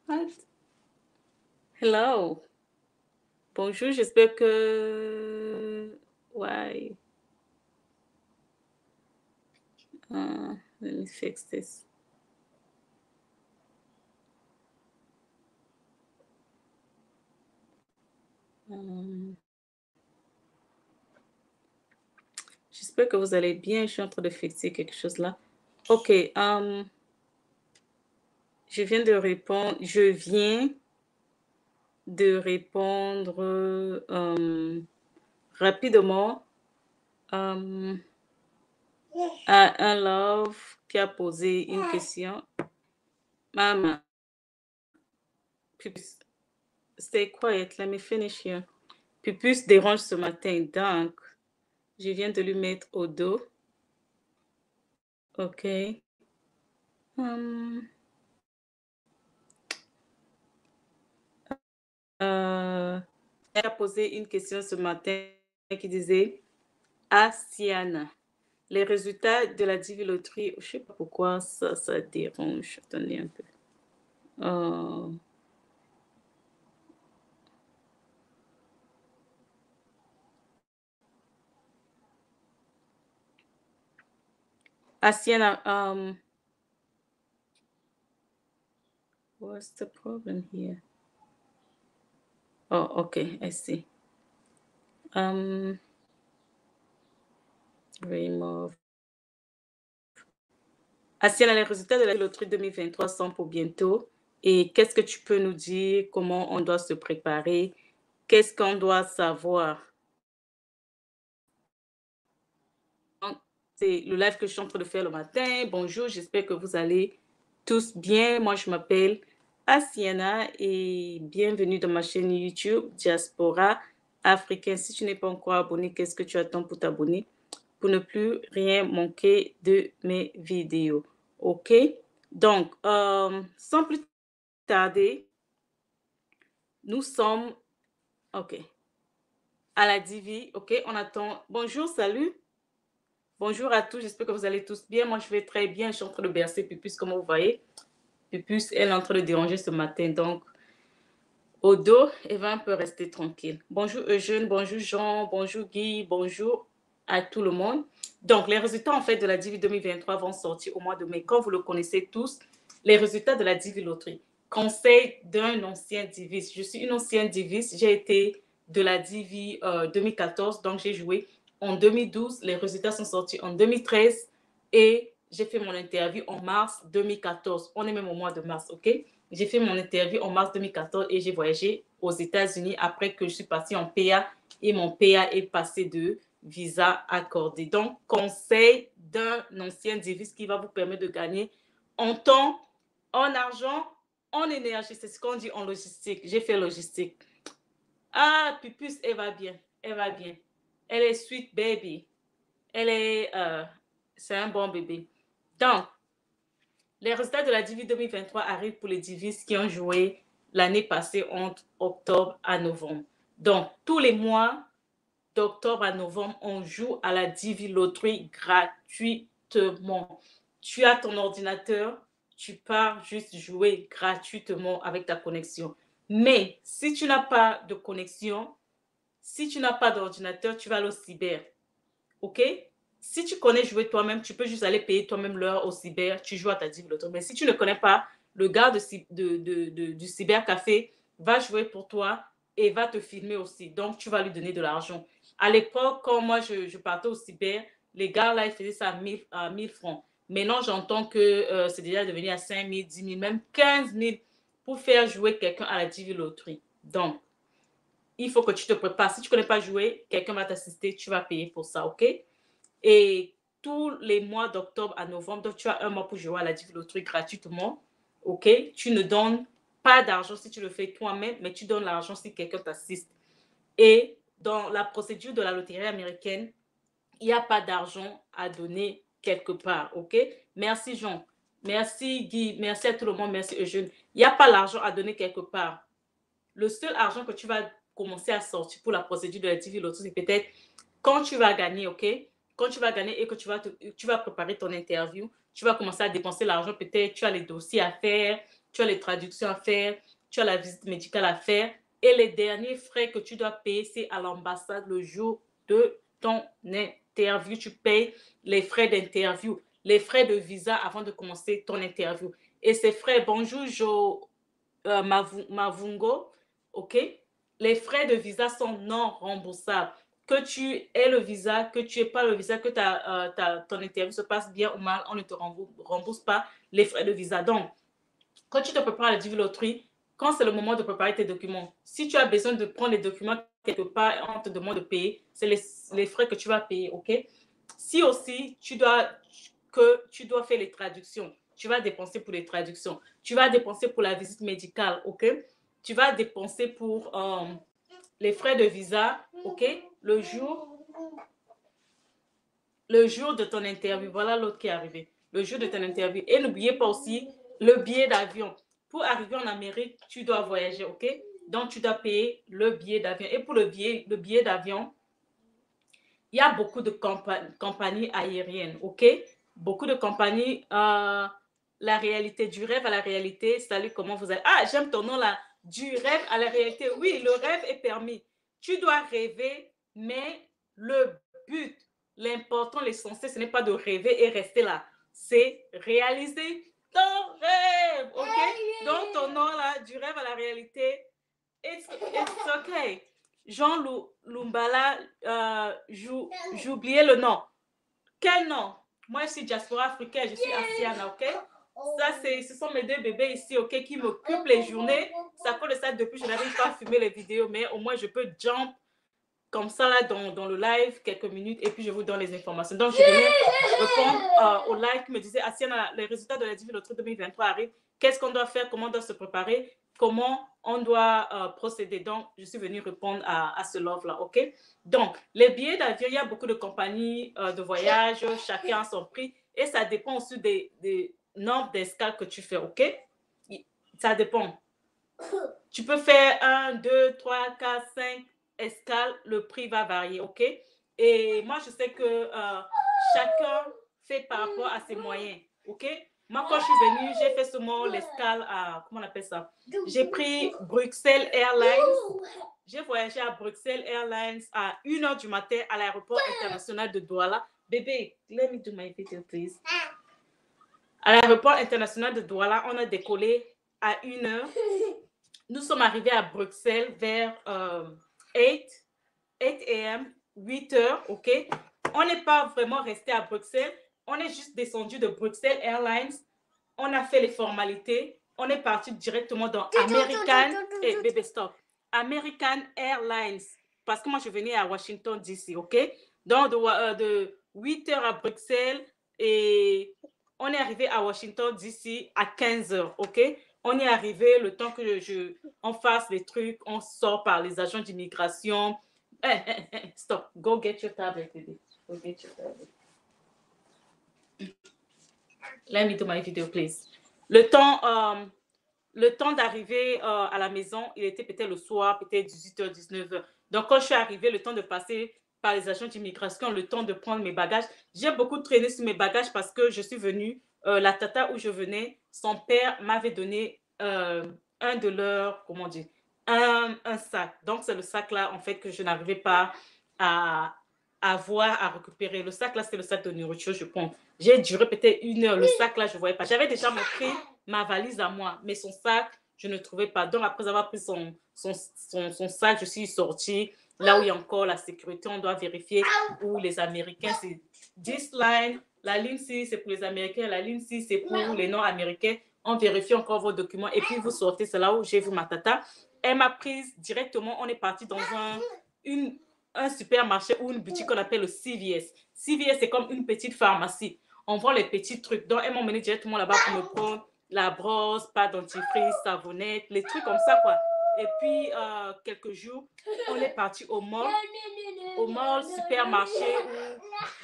What? Hello. Bonjour, j'espère que... Why? Let me fix this. J'espère que vous allez bien. Je suis en train de fixer quelque chose là. Ok. Je viens de répondre. Rapidement à un love qui a posé une question. Maman, stay quiet. Let me finish here. Pupus dérange ce matin, donc je viens de lui mettre au dos. Ok. Elle a posé une question ce matin qui disait Siana, les résultats de la diviloterie, je ne sais pas pourquoi ça dérange. Attendez un peu. Siana, what's the problem here? Oh, okay, I see. Remove. Siana, les résultats de la loterie 2023 sont pour bientôt. Et qu'est-ce que tu peux nous dire? Comment on doit se préparer? Qu'est-ce qu'on doit savoir? C'est le live que je suis en train de faire le matin. Bonjour, j'espère que vous allez tous bien. Moi, je m'appelle Asiana et bienvenue dans ma chaîne YouTube Diaspora Africaine. Si tu n'es pas encore abonné, qu'est-ce que tu attends pour t'abonner? Pour ne plus rien manquer de mes vidéos. OK? Donc, sans plus tarder, nous sommes, OK, à la Divi. OK, on attend. Bonjour, salut. Bonjour à tous, j'espère que vous allez tous bien. Moi, je vais très bien. Je suis en train de bercer Pupus, comme vous voyez. Pupus, elle est en train de déranger ce matin. Donc, au dos, Eva peut rester tranquille. Bonjour Eugène, bonjour Jean, bonjour Guy, bonjour à tout le monde. Donc, les résultats, en fait, de la Divi 2023 vont sortir au mois de mai. Comme vous le connaissez tous, les résultats de la Divi Loterie. Conseil d'un ancien diviste. Je suis une ancienne diviste. J'ai été de la Divi 2014, donc j'ai joué en 2012. Les résultats sont sortis en 2013 et j'ai fait mon interview en mars 2014. On est même au mois de mars, OK? J'ai fait mon interview en mars 2014 et j'ai voyagé aux États-Unis après que je suis partie en PA et mon PA est passé de visa accordé. Donc, conseil d'un ancien divise qui va vous permettre de gagner en temps, en argent, en énergie. C'est ce qu'on dit en logistique. J'ai fait logistique. Ah, Pupus, elle va bien. Elle va bien. Elle est sweet baby. Elle est... c'est un bon bébé. Donc, les résultats de la Divi 2023 arrivent pour les divises qui ont joué l'année passée entre octobre à novembre. Donc, tous les mois d'octobre à novembre, on joue à la Divi Loterie gratuitement. Tu as ton ordinateur, tu pars juste jouer gratuitement avec ta connexion. Mais si tu n'as pas de connexion, si tu n'as pas d'ordinateur, tu vas aller au cyber. OK? Si tu connais jouer toi-même, tu peux juste aller payer toi-même l'heure au cyber, tu joues à ta Divi Loterie. Mais si tu ne connais pas, le gars du cybercafé va jouer pour toi et va te filmer aussi. Donc, tu vas lui donner de l'argent. À l'époque, quand moi, je partais au cyber, les gars, là, ils faisaient ça à 1000 francs. Maintenant, j'entends que c'est déjà devenu à 5 000, 10 000, même 15 000 pour faire jouer quelqu'un à la Divi Loterie. Donc, il faut que tu te prépares. Si tu ne connais pas jouer, quelqu'un va t'assister, tu vas payer pour ça, OK? Et tous les mois d'octobre à novembre, donc tu as un mois pour jouer à la Divi Loterie gratuitement, OK? Tu ne donnes pas d'argent si tu le fais toi-même, mais tu donnes l'argent si quelqu'un t'assiste. Et dans la procédure de la loterie américaine, il n'y a pas d'argent à donner quelque part, OK? Merci Jean, merci Guy, merci à tout le monde, merci Eugène. Il n'y a pas l'argent à donner quelque part. Le seul argent que tu vas commencer à sortir pour la procédure de la TV Loterie, c'est peut-être quand tu vas gagner, OK? Quand tu vas gagner et que tu vas préparer ton interview, tu vas commencer à dépenser l'argent, peut-être tu as les dossiers à faire, tu as les traductions à faire, tu as la visite médicale à faire. Et les derniers frais que tu dois payer, c'est à l'ambassade le jour de ton interview. Tu payes les frais d'interview, les frais de visa avant de commencer ton interview. Et ces frais, bonjour, Mavungo, ok? Les frais de visa sont non remboursables. Que tu aies le visa, que tu n'aies pas le visa, que ton interview se passe bien ou mal, on ne te rembourse pas les frais de visa. Donc, quand tu te prépares à la divine loterie, quand c'est le moment de préparer tes documents, si tu as besoin de prendre les documents quelque part et on te demande de payer, c'est les frais que tu vas payer, ok? Si aussi tu dois faire les traductions, tu vas dépenser pour les traductions, tu vas dépenser pour la visite médicale, ok? Tu vas dépenser pour les frais de visa, ok? Le jour de ton interview, voilà l'autre qui est arrivé. Le jour de ton interview. Et n'oubliez pas aussi le billet d'avion. Pour arriver en Amérique, tu dois voyager, ok? Donc, tu dois payer le billet d'avion. Et pour le billet d'avion, il y a beaucoup de compagnies aériennes, ok? Beaucoup de compagnies, la réalité, du rêve à la réalité. Salut, comment vous allez? Ah, j'aime ton nom là. Du rêve à la réalité. Oui, le rêve est permis. Tu dois rêver, mais le but, l'important, l'essentiel, ce n'est pas de rêver et rester là. C'est réaliser ton rêve, ok? Donc, ton nom là, du rêve à la réalité, it's okay. Jean Lumbala, j'ai oublié le nom. Quel nom? Moi, je suis diaspora africaine, je suis Asiana, ok? Ça, ce sont mes deux bébés ici, ok, qui m'occupent les journées. Ça cause de ça depuis, je n'arrive pas à filmer les vidéos, mais au moins, je peux jump comme ça là dans le live quelques minutes et puis je vous donne les informations. Donc, je venais répondre au live qui me disait, Asiana, les résultats de la Divine Loterie 2023 arrivent. Qu'est-ce qu'on doit faire? Comment on doit se préparer? Comment on doit procéder? Donc, je suis venue répondre à ce love-là, ok? Donc, les billets d'avion, il y a beaucoup de compagnies de voyage, chacun a son prix et ça dépend aussi des nombres d'escales que tu fais, ok? Ça dépend. Tu peux faire 1, 2, 3, 4, 5 escales, le prix va varier, ok? Et moi, je sais que chacun fait par rapport à ses moyens, ok? Moi, quand je suis venue, j'ai fait seulement l'escale à, comment on appelle ça? J'ai pris Bruxelles Airlines. J'ai voyagé à Bruxelles Airlines à 1h du matin à l'aéroport international de Douala. Bébé, let me do my video, please. À l'aéroport international de Douala, on a décollé à 1h. Nous sommes arrivés à Bruxelles vers 8 a.m., 8 heures, ok? On n'est pas vraiment resté à Bruxelles. On est juste descendu de Bruxelles Airlines. On a fait les formalités. On est parti directement dans American... Hey, bébé, stop. American Airlines. Parce que moi, je venais à Washington, D.C., ok? Donc, de 8 heures à Bruxelles et on est arrivé à Washington, D.C. à 15 heures, ok? On est arrivé, le temps que on fasse les trucs, on sort par les agents d'immigration. Hey, stop. Go get your tablet, baby. Go get your tablet. Let me do my video, please. Le temps d'arriver à la maison, il était peut-être le soir, peut-être 18h, 19h. Donc, quand je suis arrivée, le temps de passer par les agents d'immigration, le temps de prendre mes bagages, j'ai beaucoup traîné sur mes bagages parce que je suis venue, la tata où je venais, son père m'avait donné un de leurs, comment dire, un sac. Donc, c'est le sac là, en fait, que je n'arrivais pas à voir, à récupérer. Le sac là, c'est le sac de nourriture, je pense. J'ai duré peut-être 1 heure. Le sac là, je ne voyais pas. J'avais déjà montré ma valise à moi, mais son sac, je ne trouvais pas. Donc, après avoir pris son sac, je suis sortie. Là où il y a encore la sécurité, on doit vérifier où les Américains, c'est this line. La ligne 6, c'est pour les Américains. La ligne 6, c'est pour les non-américains. On vérifie encore vos documents et puis vous sortez. C'est là où j'ai vu ma tata. Elle m'a prise directement. On est parti dans un supermarché ou une boutique qu'on appelle le CVS. CVS, c'est comme une petite pharmacie. On vend les petits trucs. Donc, elles m'ont mené directement là-bas pour me prendre la brosse, pâte dentifrice, savonnette, les trucs comme ça, quoi. Et puis, quelques jours, on est parti au mall supermarché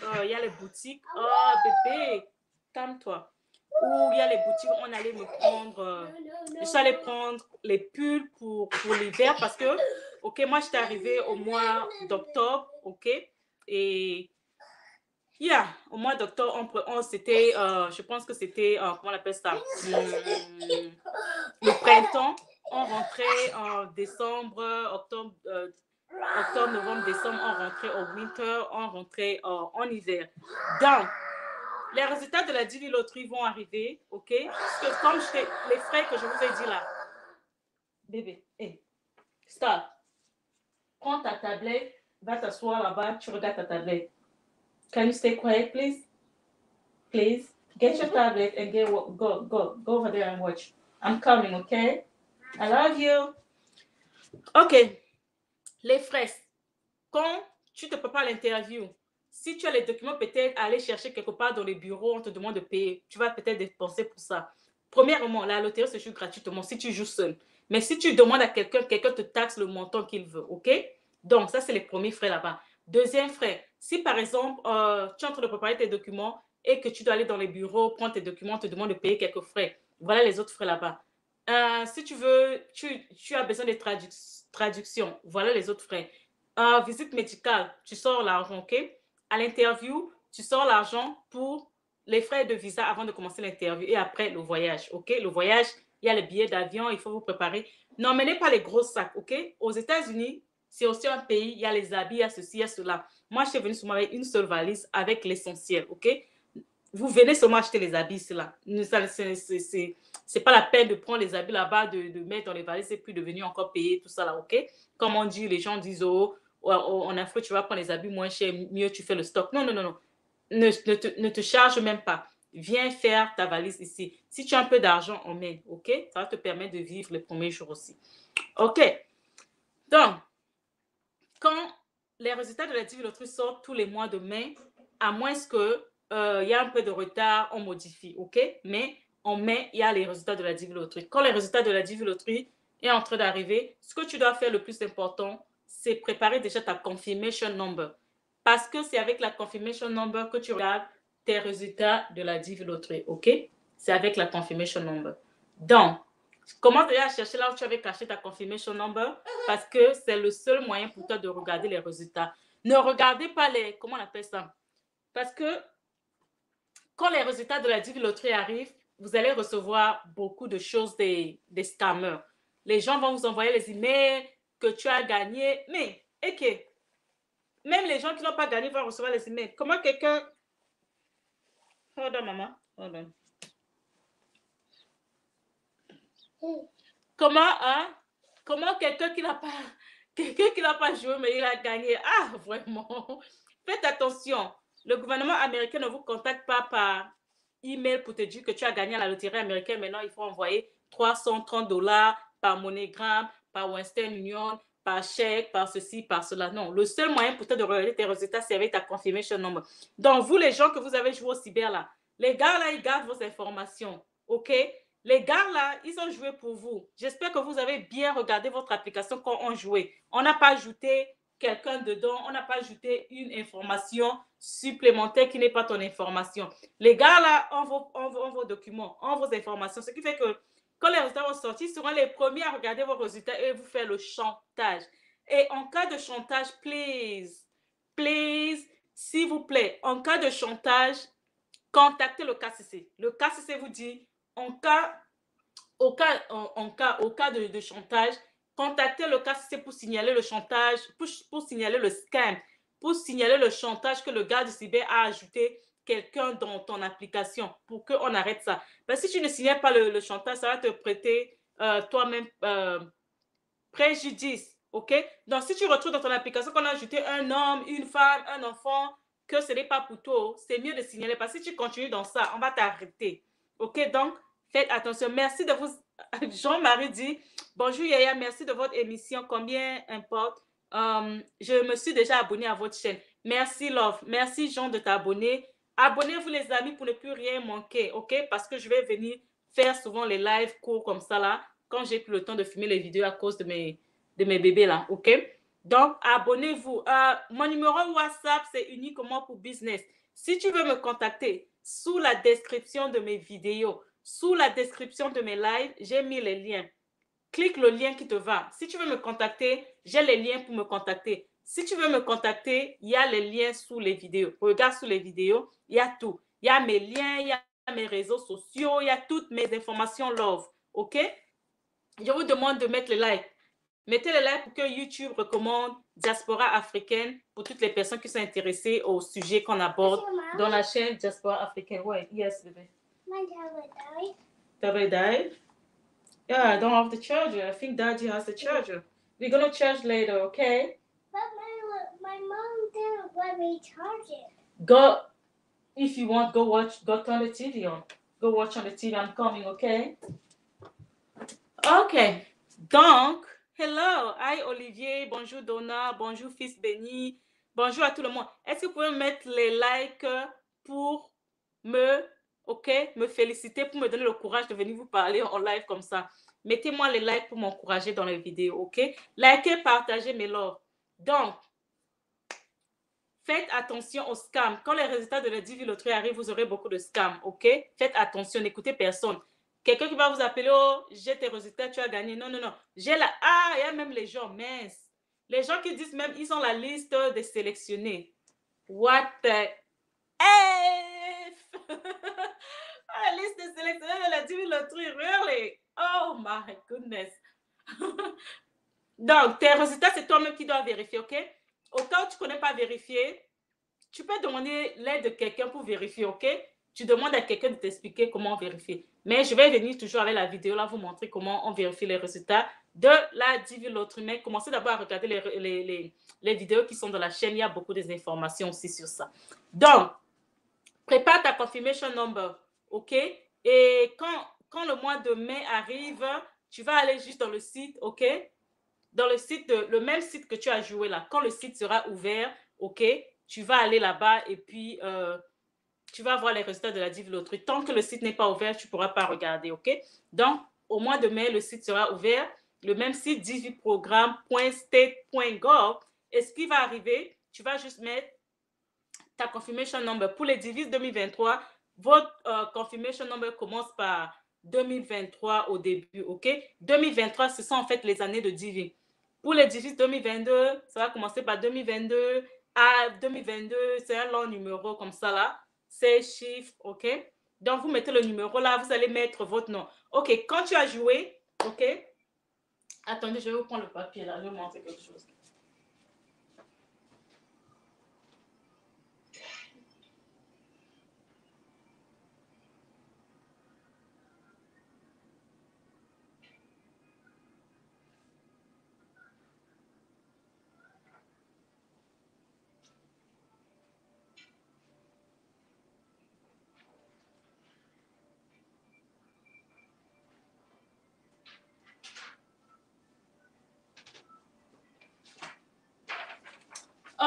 où il y a les boutiques. Oh, bébé, calme-toi. Où il y a les boutiques, on allait me prendre, je suis allée prendre les pulls pour l'hiver parce que, ok, moi, j'étais arrivée au mois d'octobre, ok, et Yeah, au mois d'octobre, c'était, je pense que c'était, comment on appelle ça, le printemps. On rentrait en décembre, octobre, octobre, novembre, décembre, on rentrait au winter, on rentrait en hiver. Donc, les résultats de la Dili Loterie vont arriver, ok? Parce que comme les frais que je vous ai dit là, bébé, hey, stop. Prends ta tablette, va t'asseoir là-bas, tu regardes ta tablette. Can you stay quiet, please? Please, get your tablet and go over there and watch. I'm coming, okay? I love you. Ok, les frais. Quand tu te prépares l'interview, si tu as les documents, peut-être aller chercher quelque part dans les bureaux, on te demande de payer. Tu vas peut-être dépenser pour ça. Premièrement, la loterie se joue gratuitement si tu joues seul. Mais si tu demandes à quelqu'un, quelqu'un te taxe le montant qu'il veut, ok? Donc, ça, c'est les premiers frais là-bas. Deuxième frais, si par exemple, tu es en train de préparer tes documents et que tu dois aller dans les bureaux, prendre tes documents, on te demande de payer quelques frais. Voilà les autres frais là-bas. Si tu veux, tu as besoin de traductions. Voilà les autres frais. Visite médicale, tu sors l'argent, ok? À l'interview, tu sors l'argent pour les frais de visa avant de commencer l'interview et après le voyage, ok? Le voyage, il y a les billets d'avion, il faut vous préparer. N'emmenez pas les gros sacs, ok? Aux États-Unis, c'est aussi un pays, il y a les habits, il y a ceci, il y a cela. Moi, je suis venue seulement avec une seule valise avec l'essentiel, ok? Vous venez seulement acheter les habits, cela. C'est pas la peine de prendre les habits là-bas, de mettre dans les valises et puis de venir encore payer tout ça là, ok? Comme on dit, les gens disent, oh, en Afrique, tu vas prendre les habits moins chers, mieux tu fais le stock. Non, non, non, non. Ne te charge même pas. Viens faire ta valise ici. Si tu as un peu d'argent, on met, ok? Ça va te permettre de vivre les premiers jours aussi. Ok. Donc, quand les résultats de la Divi Loterie sortent tous les mois de mai, à moins que il y a un peu de retard, on modifie, ok? Mais en mai, il y a les résultats de la Divi Loterie. Quand les résultats de la Divi Loterie est en train d'arriver, ce que tu dois faire le plus important, c'est préparer déjà ta confirmation number. Parce que c'est avec la confirmation number que tu regardes tes résultats de la Divi Loterie, ok? C'est avec la confirmation number. Donc, commence déjà à chercher là où tu avais caché ta confirmation number parce que c'est le seul moyen pour toi de regarder les résultats. Ne regardez pas les, comment on appelle ça? Parce que quand les résultats de la Divi Loterie arrivent, vous allez recevoir beaucoup de choses des scammers. Les gens vont vous envoyer les emails que tu as gagné, mais et que même les gens qui n'ont pas gagné vont recevoir les emails. Comment quelqu'un... Hold on, maman. Hold on. Comment, hein? Comment quelqu'un qui n'a pas joué, mais il a gagné? Ah, vraiment. Faites attention. Le gouvernement américain ne vous contacte pas par email pour te dire que tu as gagné à la loterie américaine. Maintenant, il faut envoyer 330 dollars par MoneyGram, par Western Union, par chèque, par ceci, par cela. Non, le seul moyen pour toi de regarder tes résultats, c'est avec ta confirmation number. Donc, vous, les gens que vous avez joué au cyber, là, les gars, là, ils gardent vos informations. OK? Les gars, là, ils ont joué pour vous. J'espère que vous avez bien regardé votre application quand on jouait. On n'a pas ajouté quelqu'un dedans, on n'a pas ajouté une information supplémentaire qui n'est pas ton information. Les gars, là, ont vos documents, ont vos informations, ce qui fait que quand les résultats vont sortir, ils seront les premiers à regarder vos résultats et vous faire le chantage. Et en cas de chantage, please, s'il vous plaît, en cas de chantage, contactez le KCC. Le KCC vous dit, en cas au cas de chantage, contactez le KCC pour signaler le chantage, pour signaler le scam, pour signaler le chantage que le gars du cyber a ajouté quelqu'un dans ton application pour qu'on arrête ça. Ben, si tu ne signales pas le chantage, ça va te prêter toi-même préjudice. OK? Donc, si tu retrouves dans ton application qu'on a ajouté un homme, une femme, un enfant, que ce n'est pas pour toi, c'est mieux de signaler. Parce que si tu continues dans ça, on va t'arrêter. OK? Donc, faites attention. Merci de vous... Jean-Marie dit, bonjour Yaya, merci de votre émission. Combien importe? Je me suis déjà abonné à votre chaîne. Merci Love. Merci Jean de t'abonner. Abonnez-vous les amis pour ne plus rien manquer. OK? Parce que je vais venir faire souvent les lives courts comme ça là quand j'ai plus le temps de filmer les vidéos à cause de mes bébés là, ok? Donc, abonnez-vous. Mon numéro WhatsApp, c'est uniquement pour business. Si tu veux me contacter, sous la description de mes vidéos, sous la description de mes lives, j'ai mis les liens. Clique le lien qui te va. Si tu veux me contacter, j'ai les liens pour me contacter. Si tu veux me contacter, il y a les liens sous les vidéos. Regarde sous les vidéos, il y a tout. Il y a mes liens, il y a mes réseaux sociaux, il y a toutes mes informations love. OK? Je vous demande de mettre le like. Mettez le like pour que YouTube recommande Diaspora africaine pour toutes les personnes qui sont intéressées au sujet qu'on aborde dans la chaîne Diaspora africaine. Ouais, yes, bébé. My tablet died. Tablet died? Yeah, I don't have the charger. I think Daddy has the charger. We're gonna charge later, okay? But my mom didn't let me charge it. Go, if you want, go turn the TV on. Go watch on the TV. I'm coming, okay? Ok. Donc, hello. Hi Olivier. Bonjour Donna. Bonjour Fils Béni. Bonjour à tout le monde. Est-ce que vous pouvez mettre les likes pour me féliciter, pour me donner le courage de venir vous parler en live comme ça. Mettez-moi les likes pour m'encourager dans les vidéos, ok? Likez, partagez mes loves. Donc, faites attention aux scams. Quand les résultats de la Divi Loterie arrivent, vous aurez beaucoup de scams, ok? Faites attention, n'écoutez personne. Quelqu'un qui va vous appeler, oh, j'ai tes résultats, tu as gagné. Non, non, non. J'ai la... Ah, il y a même les gens, mince. Les gens qui disent même, ils ont la liste des sélectionnés. What the F? La liste des sélectionnés de la Divi Loterie, really? Oh my goodness. Donc, tes résultats, c'est toi-même qui dois vérifier, ok? Au cas où tu ne connais pas vérifier, tu peux demander l'aide de quelqu'un pour vérifier, ok? Tu demandes à quelqu'un de t'expliquer comment vérifier. Mais je vais venir toujours avec la vidéo là, vous montrer comment on vérifie les résultats de la Divi Loterie. Mais commencez d'abord à regarder les vidéos qui sont dans la chaîne. Il y a beaucoup d'informations aussi sur ça. Donc, prépare ta confirmation number, ok? Et quand le mois de mai arrive, tu vas aller juste dans le site, ok? Dans le même site que tu as joué là. Quand le site sera ouvert, ok, tu vas aller là-bas et puis tu vas voir les résultats de la Divi Loterie. Tant que le site n'est pas ouvert, tu ne pourras pas regarder, ok? Donc, au mois de mai, le site sera ouvert. Le même site, diviprogramme.state.gov. Et ce qui va arriver, tu vas juste mettre ta confirmation number. Pour les Divis 2023, votre confirmation number commence par 2023 au début, ok? 2023, ce sont en fait les années de Divi. Pour les Divis 2022, ça va commencer par 2022 à 2022. C'est un long numéro comme ça là. 16 chiffres, ok? Donc, vous mettez le numéro là, vous allez mettre votre nom. Ok, quand tu as joué, ok? Attendez, je vais vous prendre le papier là, je vais vous montrer quelque chose.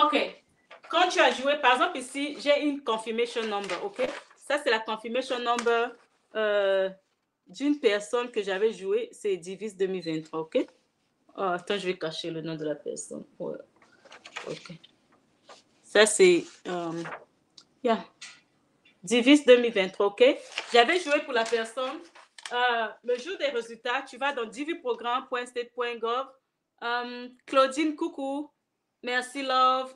Ok. Quand tu as joué, par exemple ici, j'ai une confirmation number, ok? Ça, c'est la confirmation number d'une personne que j'avais joué. C'est Divis 2023, ok? Oh, attends, je vais cacher le nom de la personne. Ouais. Ok. Ça, c'est... yeah. Divis 2023, ok? J'avais joué pour la personne. Le jour des résultats, tu vas dans diviprogramme.state.gov. Claudine, coucou. Merci, love.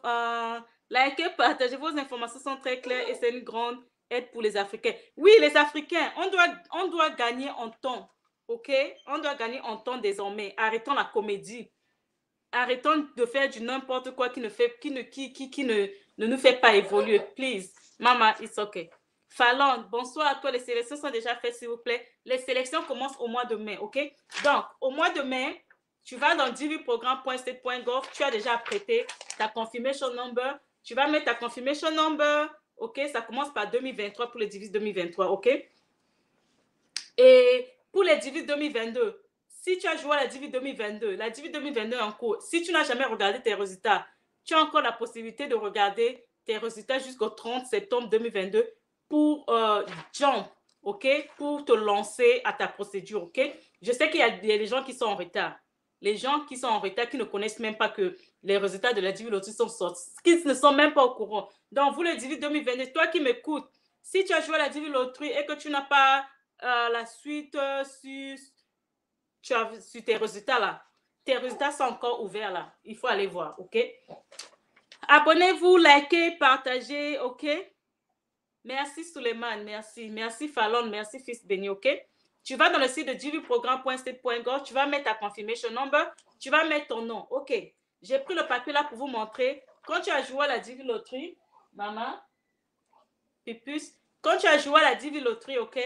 Likez, partagez, vos informations sont très claires et c'est une grande aide pour les Africains. Oui, les Africains, on doit gagner en temps, ok? On doit gagner en temps désormais. Arrêtons la comédie. Arrêtons de faire du n'importe quoi qui ne nous fait pas évoluer. Please, Mama, it's okay. Fallon, bonsoir à toi. Les sélections sont déjà faites, s'il vous plaît. Les sélections commencent au mois de mai, ok? Donc, au mois de mai, tu vas dans diviprogramme.state.gov, tu as déjà prêté ta confirmation number. Tu vas mettre ta confirmation number, ok? Ça commence par 2023 pour les Divis 2023, ok? Et pour les Divis 2022, si tu as joué à la Divi 2022, la Divi 2022 est en cours. Si tu n'as jamais regardé tes résultats, tu as encore la possibilité de regarder tes résultats jusqu'au 30 septembre 2022 pour jump, ok? Pour te lancer à ta procédure, ok? Je sais qu'il y a des gens qui sont en retard. Les gens qui sont en retard, qui ne connaissent même pas que les résultats de la Divi Loterie sont sortis, qui ne sont même pas au courant. Donc, vous, le Divi 2022, toi qui m'écoutes, si tu as joué à la Divi Loterie et que tu n'as pas la suite sur tes résultats là. Tes résultats sont encore ouverts là. Il faut aller voir, ok? Abonnez-vous, likez, partagez, ok? Merci Suleiman, merci. Merci Fallon, merci Fils Béni, ok? Tu vas dans le site de dvprogramme.state.gov, tu vas mettre ta confirmation number, tu vas mettre ton nom, ok? J'ai pris le papier là pour vous montrer. Quand tu as joué à la Divi Loterie, maman, Pipus, quand tu as joué à la Divi Loterie, ok?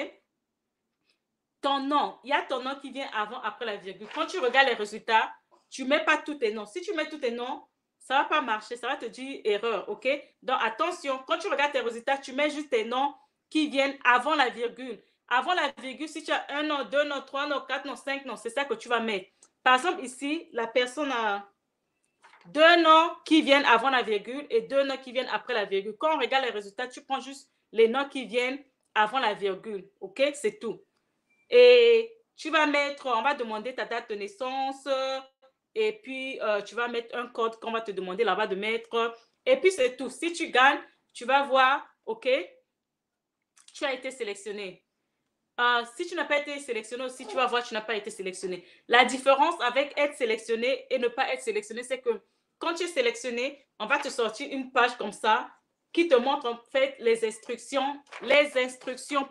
Ton nom, il y a ton nom qui vient avant, après la virgule. Quand tu regardes les résultats, tu ne mets pas tous tes noms. Si tu mets tous tes noms, ça ne va pas marcher, ça va te dire erreur, ok? Donc attention, quand tu regardes tes résultats, tu mets juste tes noms qui viennent avant la virgule. Avant la virgule, si tu as un nom, deux noms, trois noms, quatre noms, cinq noms, c'est ça que tu vas mettre. Par exemple, ici, la personne a deux noms qui viennent avant la virgule et deux noms qui viennent après la virgule. Quand on regarde les résultats, tu prends juste les noms qui viennent avant la virgule, ok? C'est tout. Et tu vas mettre, on va demander ta date de naissance et puis tu vas mettre un code qu'on va te demander là-bas de mettre. Et puis c'est tout. Si tu gagnes, tu vas voir, ok, tu as été sélectionné. Si tu n'as pas été sélectionné aussi, tu vas voir, tu n'as pas été sélectionné. La différence avec être sélectionné et ne pas être sélectionné, c'est que quand tu es sélectionné, on va te sortir une page comme ça qui te montre en fait les instructions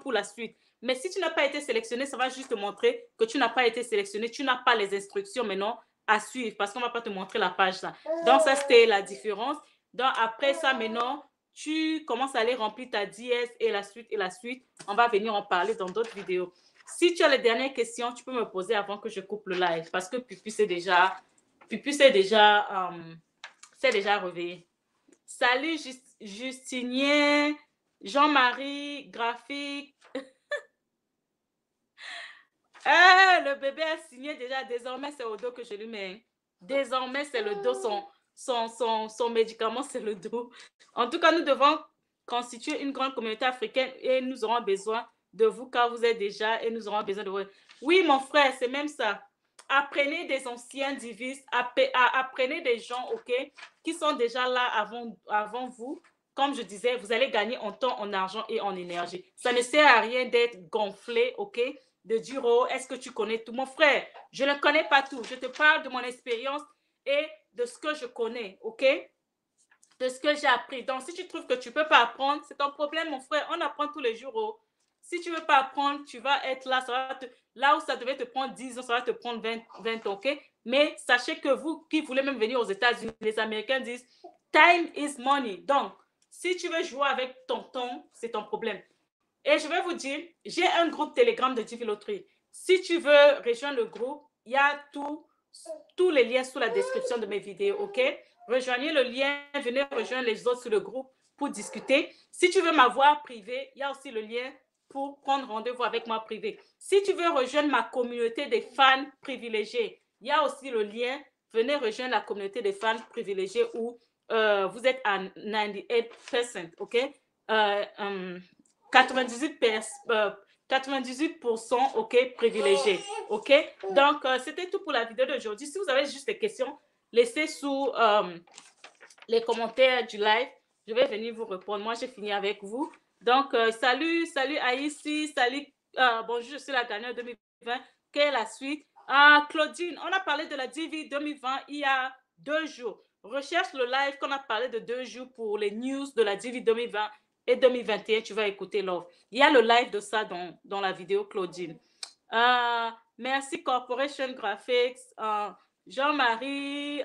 pour la suite. Mais si tu n'as pas été sélectionné, ça va juste te montrer que tu n'as pas été sélectionné. Tu n'as pas les instructions maintenant à suivre parce qu'on ne va pas te montrer la page là. Donc, ça, c'était la différence. Donc, après ça, maintenant, tu commences à aller remplir ta DS et la suite et la suite. On va venir en parler dans d'autres vidéos. Si tu as les dernières questions, tu peux me poser avant que je coupe le live parce que Pupus est déjà réveillé. Salut Justinien, Jean-Marie, graphique. Le bébé a signé déjà. Désormais, c'est au dos que je lui mets. Désormais, c'est le dos. Son médicament, c'est le dos. En tout cas, nous devons constituer une grande communauté africaine et nous aurons besoin de vous car vous êtes déjà et nous aurons besoin de vous. Oui, mon frère, c'est même ça. Apprenez des anciens divises, apprenez des gens, ok, qui sont déjà là avant vous. Comme je disais, vous allez gagner en temps, en argent et en énergie. Ça ne sert à rien d'être gonflé, ok, de dire, oh, est-ce que tu connais tout? Mon frère, je ne connais pas tout. Je te parle de mon expérience et de ce que je connais, ok? De ce que j'ai appris. Donc, si tu trouves que tu ne peux pas apprendre, c'est ton problème, mon frère. On apprend tous les jours. Oh. Si tu ne veux pas apprendre, tu vas être là. Là où ça devait te prendre 10 ans, ça va te prendre 20 ans, ok? Mais sachez que vous qui voulez même venir aux États-Unis, les Américains disent time is money. Donc, si tu veux jouer avec ton temps, c'est ton problème. Et je vais vous dire, j'ai un groupe Telegram de Divi Loterie. Si tu veux rejoindre le groupe, il y a tous les liens sous la description de mes vidéos, ok? Rejoignez le lien, venez rejoindre les autres sur le groupe pour discuter. Si tu veux m'avoir privé, il y a aussi le lien pour prendre rendez-vous avec moi privé. Si tu veux rejoindre ma communauté des fans privilégiés, il y a aussi le lien. Venez rejoindre la communauté des fans privilégiés où vous êtes à 98%, ok? 98%, ok, privilégié, ok? Donc, c'était tout pour la vidéo d'aujourd'hui. Si vous avez juste des questions, laissez sous les commentaires du live. Je vais venir vous répondre. Moi, j'ai fini avec vous. Donc, salut Aïssi, salut, bonjour, je suis la gagnante 2020. Quelle est la suite? Claudine, on a parlé de la Divi 2020 il y a 2 jours. Recherche le live qu'on a parlé de 2 jours pour les news de la Divi 2020 et 2021. Tu vas écouter l'offre. Il y a le live de ça dans la vidéo, Claudine. Merci Corporation Graphics, Jean-Marie,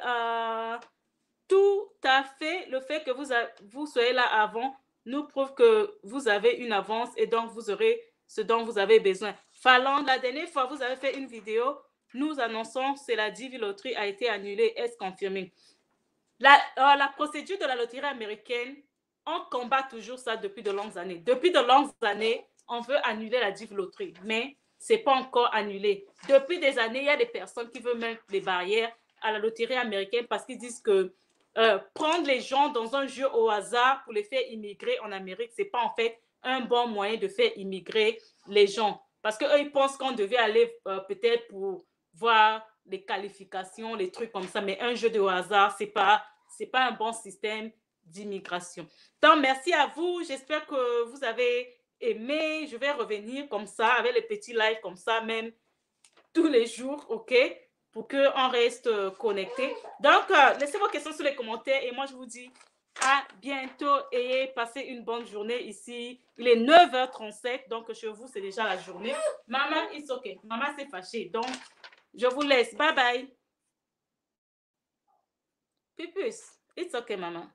tout à fait. Le fait que vous soyez là avant nous prouve que vous avez une avance et donc vous aurez ce dont vous avez besoin. Fallon, la dernière fois, vous avez fait une vidéo. Nous annonçons que la Divi Loterie a été annulée. Est-ce confirmé? La procédure de la loterie américaine, on combat toujours ça depuis de longues années. Depuis de longues années, on veut annuler la Divi Loterie, mais ce n'est pas encore annulé. Depuis des années, il y a des personnes qui veulent mettre des barrières à la loterie américaine parce qu'ils disent que prendre les gens dans un jeu au hasard pour les faire immigrer en Amérique, ce n'est pas en fait un bon moyen de faire immigrer les gens. Parce qu'eux, ils pensent qu'on devait aller peut-être pour voir les qualifications, les trucs comme ça, mais un jeu de hasard, c'est pas un bon système d'immigration. Donc, merci à vous. J'espère que vous avez aimé. Je vais revenir comme ça, avec les petits lives comme ça, même tous les jours, OK? Pour qu'on reste connecté. Donc, laissez vos questions sur les commentaires et moi, je vous dis À bientôt et passez une bonne journée ici. Il est 9h37, donc chez vous, c'est déjà la journée. Maman, it's okay. Maman s'est fâchée, donc je vous laisse. Bye bye. Pupus, it's okay, maman.